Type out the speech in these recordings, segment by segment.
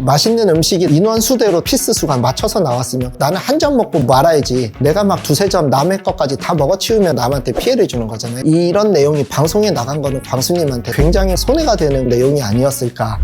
맛있는 음식이 인원수대로 피스수가 맞춰서 나왔으면 나는 한 점 먹고 말아야지, 내가 막 두세 점 남의 것까지 다 먹어치우면 남한테 피해를 주는 거잖아요. 이런 내용이 방송에 나간 거는 광수님한테 굉장히 손해가 되는 내용이 아니었을까.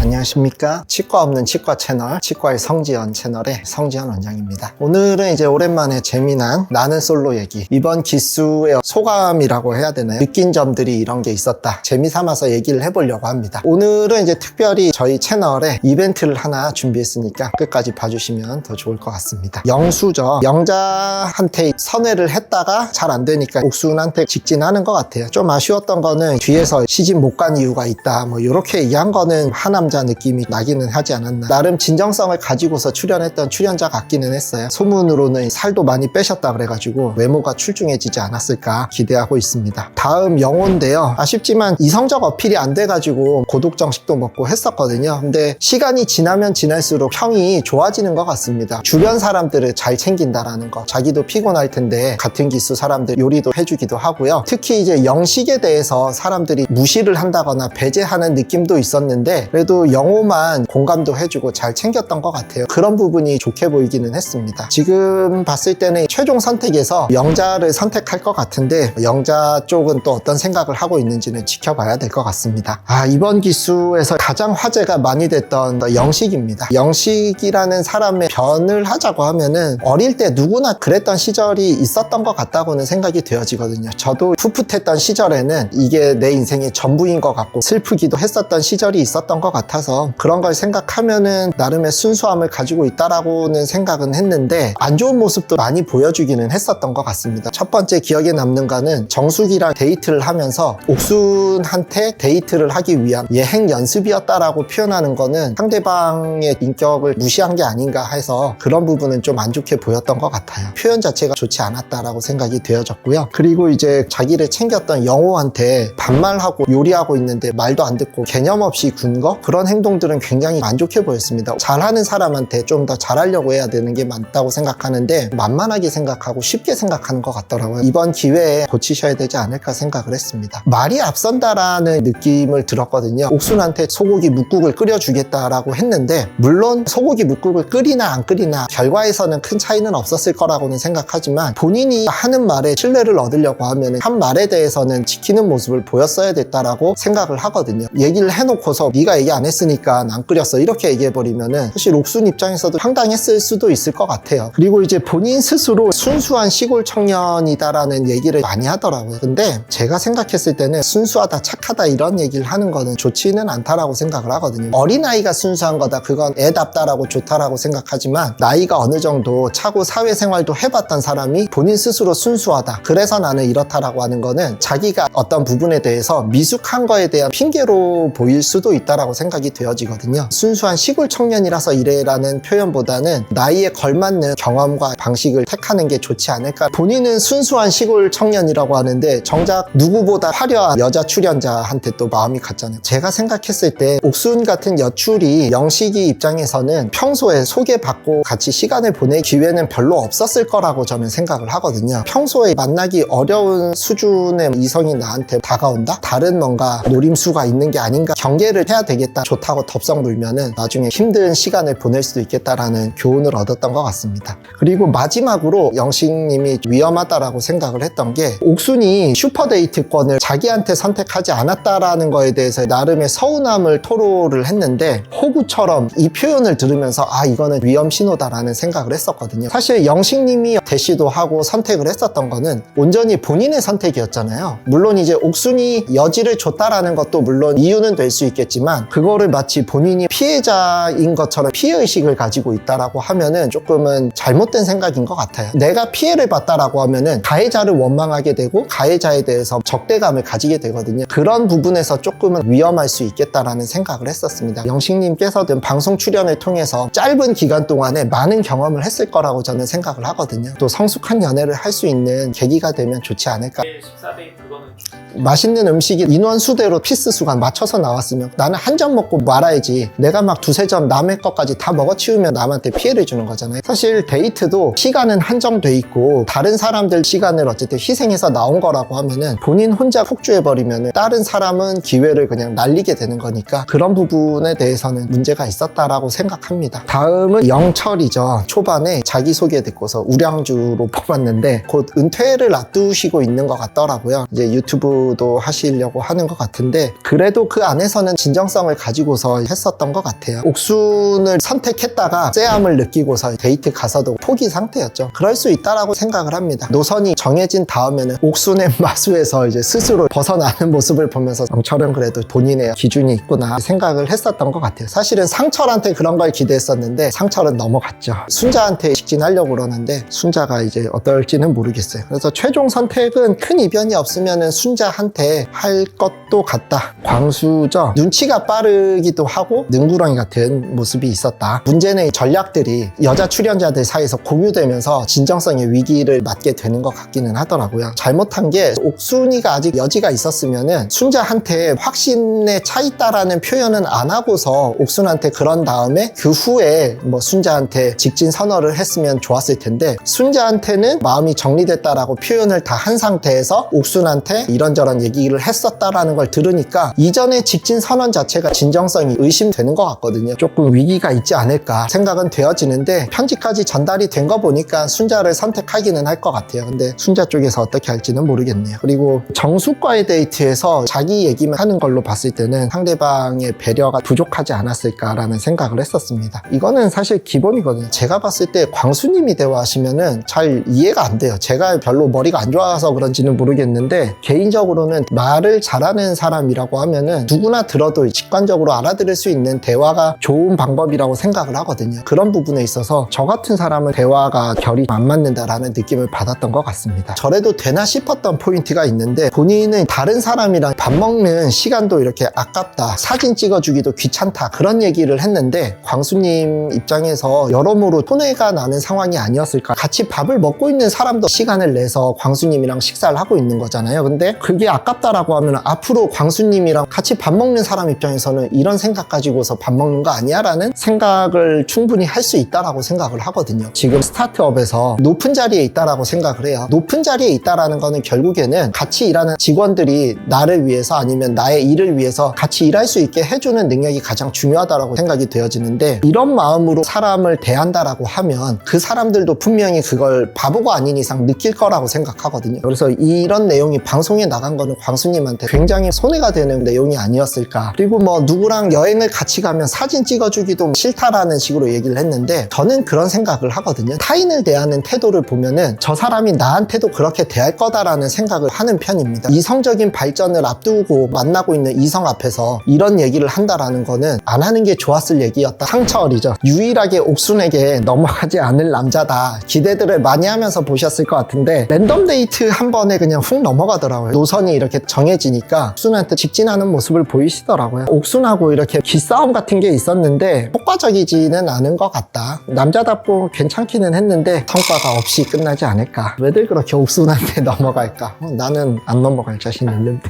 안녕하십니까. 치과 없는 치과 채널, 치과의 성지연 채널의 성지연 원장입니다. 오늘은 이제 오랜만에 재미난 나는 솔로 얘기, 이번 기수의 소감이라고 해야 되나요? 느낀 점들이 이런 게 있었다, 재미삼아서 얘기를 해보려고 합니다. 오늘은 이제 특별히 저희 채널에 이벤트를 하나 준비했으니까 끝까지 봐주시면 더 좋을 것 같습니다. 영수죠. 영자한테 선회를 했다가 잘 안 되니까 옥순한테 직진하는 것 같아요. 좀 아쉬웠던 거는 뒤에서 시집 못 간 이유가 있다, 뭐 이렇게 얘기한 거는 하남자 느낌이 나기는 하지 않았나. 나름 진정성을 가지고서 출연했던 출연자 같기는 했어요. 소문으로는 살도 많이 빼셨다 그래가지고 외모가 출중해지지 않았을까 기대하고 있습니다. 다음 영호인데요. 아쉽지만 이성적 어필이 안 돼가지고 고독정식도 먹고 했었거든요. 근데 시간이 지나면 지날수록 평이 좋아지는 것 같습니다. 주변 사람들을 잘 챙긴다라는 거. 자기도 피곤할 텐데 같은 기수 사람들 요리도 해주기도 하고요. 특히 이제 영식에 대해서 사람들이 무시를 한다거나 배제하는 느낌도 있었는데 그래도 영호만 공감도 해주고 잘 챙겼던 것 같아요. 그런 부분이 좋게 보이기는 했습니다. 지금 봤을 때는 최종 선택에서 영자를 선택할 것 같은데 영자 쪽은 또 어떤 생각을 하고 있는지는 지켜봐야 될 것 같습니다. 이번 기수에서 가장 화제가 많이 됐던 영식입니다. 영식이라는 사람의 변을 하자고 하면은 어릴 때 누구나 그랬던 시절이 있었던 것 같다고는 생각이 되어지거든요. 저도 풋풋했던 시절에는 이게 내 인생의 전부인 것 같고 슬프기도 했었던 시절이 있었던 것 같아서 그런 걸 생각하면은 나름의 순수함을 가지고 있다라고는 생각은 했는데 안 좋은 모습도 많이 보여주기는 했었던 것 같습니다. 첫 번째 기억에 남는 거는 정숙이랑 데이트를 하면서 옥순한테 데이트를 하기 위한 예행 연습이었다라고 표현하는 거는 상대방의 인격을 무시한 게 아닌가 해서 그런 부분은 좀 안 좋게 보였던 것 같아요. 표현 자체가 좋지 않았다라고 생각이 되어졌고요. 그리고 이제 자기를 챙겼던 영호한테 반말하고 요리하고 있는데 말도 안 듣고 개념 없이 군 거? 그런 행동들은 굉장히 안 좋게 보였습니다. 잘하는 사람한테 좀 더 잘하려고 해야 되는 게 맞다고 생각하는데 만만하게 생각하고 쉽게 생각하는 것 같더라고요. 이번 기회에 고치셔야 되지 않을까 생각을 했습니다. 말이 앞선다라는 느낌을 들었거든요. 옥순한테 소고기 묵국을 끓여주겠다라고 했는데 물론 소고기 묵국을 끓이나 안 끓이나 결과에서는 큰 차이는 없었을 거라고는 생각하지만 본인이 하는 말에 신뢰를 얻으려고 하면 한 말에 대해서는 지키는 모습을 보였어야 됐다라고 생각을 하거든요. 얘기를 해놓고서 네가 얘기 안 했으니까 안 끓였어 이렇게 얘기해버리면은 사실 옥순 입장에서도 황당했을 수도 있을 것 같아요. 그리고 이제 본인 스스로 순수한 시골 청년이다라는 얘기를 많이 하더라고요. 근데 제가 생각했을 때는 순수하다 착하다 이런 얘기를 하는 거는 좋지는 않다라고 생각을 하거든요. 어린아이가 순수한 거다, 그건 애답다라고 좋다라고 생각하지만 나이가 어느 정도 차고 사회생활도 해봤던 사람이 본인 스스로 순수하다, 그래서 나는 이렇다라고 하는 거는 자기가 어떤 부분에 대해서 미숙한 거에 대한 핑계로 보일 수도 있다라고 생각이 되어지거든요. 순수한 시골 청년이라서 이래라는 표현보다는 나이에 걸맞는 경험과 방식을 택하는 게 좋지 않을까. 본인은 순수한 시골 청년이라고 하는데 정작 누구보다 화려한 여자 출연자한테 또 마음이 갔잖아요. 제가 생각했을 때 옥순 같은 여출이 영식이 입장에서는 평소에 소개받고 같이 시간을 보낼 기회는 별로 없었을 거라고 저는 생각을 하거든요. 평소에 만나기 어려운 수준의 이성이 나한테 다가온다? 다른 뭔가 노림수가 있는 게 아닌가, 경계를 해야 되겠다, 좋다고 덥석 물면은 나중에 힘든 시간을 보낼 수도 있겠다라는 교훈을 얻었던 것 같습니다. 그리고 마지막으로 영식님이 위험하다라고 생각을 했던 게 옥순이 슈퍼데이트권을 자기한테 선택하지 않았다라는 거에 대해서 나름의 서운함을 토로를 했는데 호구처럼 이 표현을 들으면서 이거는 위험 신호다라는 생각을 했었거든요. 사실 영식님이 대시도 하고 선택을 했었던 거는 온전히 본인의 선택이었잖아요. 물론 이제 옥순이 여지를 줬다라는 것도 물론 이유는 될 수 있겠지만 그거를 마치 본인이 피해자인 것처럼 피해의식을 가지고 있다라고 하면은 조금은 잘못된 생각인 것 같아요. 내가 피해를 봤다라고 하면은 가해자를 원망하게 되고 가해자에 대해서 적대감을 가지게 되거든요. 그런 부분에서 조금은 위험할 수 있겠다라는 생각을 했었습니다. 영식님께서는 방송 출연을 통해서 짧은 기간 동안에 많은 경험을 했을 거라고 저는 생각을 하거든요. 또 성숙한 연애를 할 수 있는 계기가 되면 좋지 않을까. 14대 그거는 맛있는 음식이 인원수대로 피스 수가 맞춰서 나왔으면 나는 한 점 먹고 말아야지, 내가 막 두세 점 남의 것까지 다 먹어치우면 남한테 피해를 주는 거잖아요. 사실 데이트도 시간은 한정돼 있고 다른 사람들 시간을 어쨌든 희생해서 나온 거라고 하면은 본인 혼자 폭주해버리면 다른 사람은 기회를 그냥 날리게 되는 거니까 그런 부분에 대해서는 문제가 있었다라고 생각합니다. 다음은 영철이죠. 초반에 자기소개 듣고서 우량주로 뽑았는데 곧 은퇴를 앞두시고 있는 것 같더라고요. 이제 유튜브도 하시려고 하는 것 같은데 그래도 그 안에서는 진정성을 가지고서 했었던 것 같아요. 옥순을 선택했다가 쎄함을 느끼고서 데이트 가서도 포기 상태였죠. 그럴 수 있다라고 생각을 합니다. 노선이 정해진 다음에는 옥순의 마수에서 이제 스스로 벗어나는 모습을 보면서 영철은 그래도 본인의 기준이 있구나 생각을 했었던 것 같아요. 사실은 상철한테 그런 걸 기대했었는데 상철은 넘어갔죠. 순자한테 직진하려고 그러는데 순자가 이제 어떨지는 모르겠어요. 그래서 최종 선택은 큰 이변이 없으면 순자한테 할 것도 같다. 광수죠. 눈치가 빠르기도 하고 능구렁이 같은 모습이 있었다. 문제는 전략들이 여자 출연자들 사이에서 공유되면서 진정성의 위기를 맞게 되는 것 같기는 하더라고요. 잘못한 게 옥순이가 아직 여지가 있었으면 순자한테 확신에 차 있다라는 표현은 안 하고서 옥순한테 그런 다음에 그 후에 뭐 순자한테 직진 선언을 했으면 좋았을 텐데 순자한테는 마음이 정리됐다라고 표현을 다 한 상태에서 옥순한테 이런저런 얘기를 했었다라는 걸 들으니까 이전의 직진 선언 자체가 진정성이 의심되는 것 같거든요. 조금 위기가 있지 않을까 생각은 되어지는데 편지까지 전달이 된 거 보니까 순자를 선택하기는 할 것 같아요. 근데 순자 쪽에서 어떻게 할지는 모르겠네요. 그리고 정숙과의 데이트에서 자기 얘기만 하는 걸로 봤을 때는 상대방의 배려가 부족하지 않았을까라는 생각을 했었습니다. 이거는 사실 기본이거든요. 제가 봤을 때 광수님이 대화하시면은 잘 이해가 안 돼요. 제가 별로 머리가 안 좋아서 그런지는 모르겠는데 개인적으로는 말을 잘하는 사람이라고 하면은 누구나 들어도 직관적으로 알아들을 수 있는 대화가 좋은 방법이라고 생각을 하거든요. 그런 부분에 있어서 저 같은 사람은 대화가 결이 안 맞는다라는 느낌을 받았던 것 같습니다. 저래도 되나 싶었던 포인트가 있는데 본인은 다른 사람이랑 밥 먹는 시간도 이렇게 아깝다, 사진 찍어주기도 귀찮다 그런 얘기를 했는데 광수님 입장에서 여러모로 손해가 나는 상황이 아니었을까. 같이 밥을 먹고 있는 사람도 시간을 내서 광수님이랑 식사를 하고 있는 거잖아요. 근데 그게 아깝다라고 하면 앞으로 광수님이랑 같이 밥 먹는 사람 입장에서는 이런 생각 가지고서 밥 먹는 거 아니야? 라는 생각을 충분히 할 수 있다라고 생각을 하거든요. 지금 스타트업에서 높은 자리에 있다라고 생각을 해요. 높은 자리에 있다라는 거는 결국에는 같이 일하는 직원들이 나를 위해서 아니면 나의 일을 위해서 같이 일할 수 있게 해주는 능력이 가장 중요하다라고 생각이 되어지는데 이런 마음으로 사람을 대한다라고 하면 그 사람들도 분명히 그걸 바보가 아닌 이상 느낄 거라고 생각하거든요. 그래서 이런 내용이 방송에 나간 거는 광수님한테 굉장히 손해가 되는 내용이 아니었을까. 그리고 뭐 누구랑 여행을 같이 가면 사진 찍어주기도 싫다라는 식으로 얘기를 했는데 저는 그런 생각을 하거든요. 타인을 대하는 태도를 보면은 저 사람이 나한테도 그렇게 대할 거다라는 생각을 하는 편입니다. 이성적인 발전을 앞두고 만나고 있는 이성 앞에서 이런 얘기를 한다라는 거는 안 하는 게 좋았을 얘기였다. 상철이죠. 유일하게 옥순에게 넘어가지 않을 남자다. 기대들을 많이 하면서 보셨을 것 같은데 랜덤 데이트 한 번에 그냥 훅 넘어가더라고요. 노선이 이렇게 정해지니까 옥순한테 직진하는 모습을 보이시더라고요. 옥순하고 이렇게 기싸움 같은 게 있었는데 효과적이지는 않은 것 같다. 남자답고 괜찮기는 했는데 성과가 없이 끝나지 않을까. 왜들 그렇게 옥순한테 넘어갈까? 나는 안 넘어갈 자신 있는데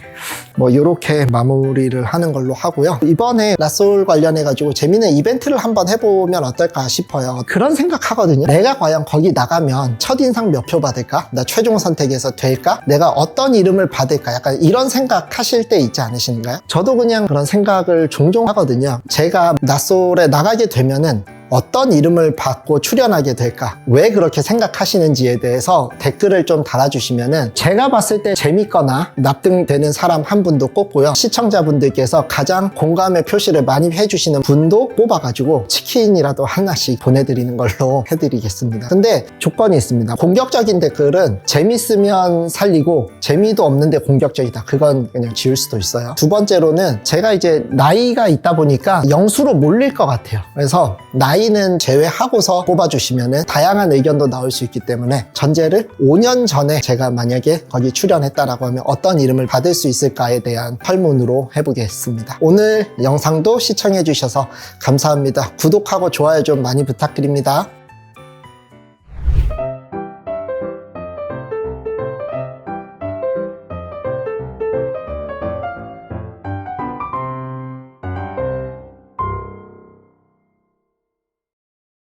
뭐 이렇게 마무리를 하는 걸로 하고요. 이번에 라솔 관련해가지고 재밌는 이벤트를 한번 해보면 어떨까 싶어요. 그런 생각하거든요. 내가 과연 거기 나가면 첫인상 몇 표 받을까? 나 최종 선택에서 될까? 내가 어떤 이름을 받을까? 약간 이런 생각 하실 때 있지 않으신가요? 저도 그냥 그런 생각을 종종 하거든요. 제가 라솔에 나가게 되면은 어떤 이름을 받고 출연하게 될까? 왜 그렇게 생각하시는지에 대해서 댓글을 좀 달아주시면은 제가 봤을 때 재밌거나 납득되는 사람 한 분도 꼽고요. 시청자분들께서 가장 공감의 표시를 많이 해주시는 분도 뽑아가지고 치킨이라도 하나씩 보내드리는 걸로 해드리겠습니다. 근데 조건이 있습니다. 공격적인 댓글은 재밌으면 살리고 재미도 없는데 공격적이다. 그건 그냥 지울 수도 있어요. 두 번째로는 제가 이제 나이가 있다 보니까 영수로 몰릴 것 같아요. 그래서 나이는 제외하고서 뽑아주시면 다양한 의견도 나올 수 있기 때문에 전제를 5년 전에 제가 만약에 거기 출연했다라고 하면 어떤 이름을 받을 수 있을까에 대한 설문으로 해보겠습니다. 오늘 영상도 시청해 주셔서 감사합니다. 구독하고 좋아요 좀 많이 부탁드립니다.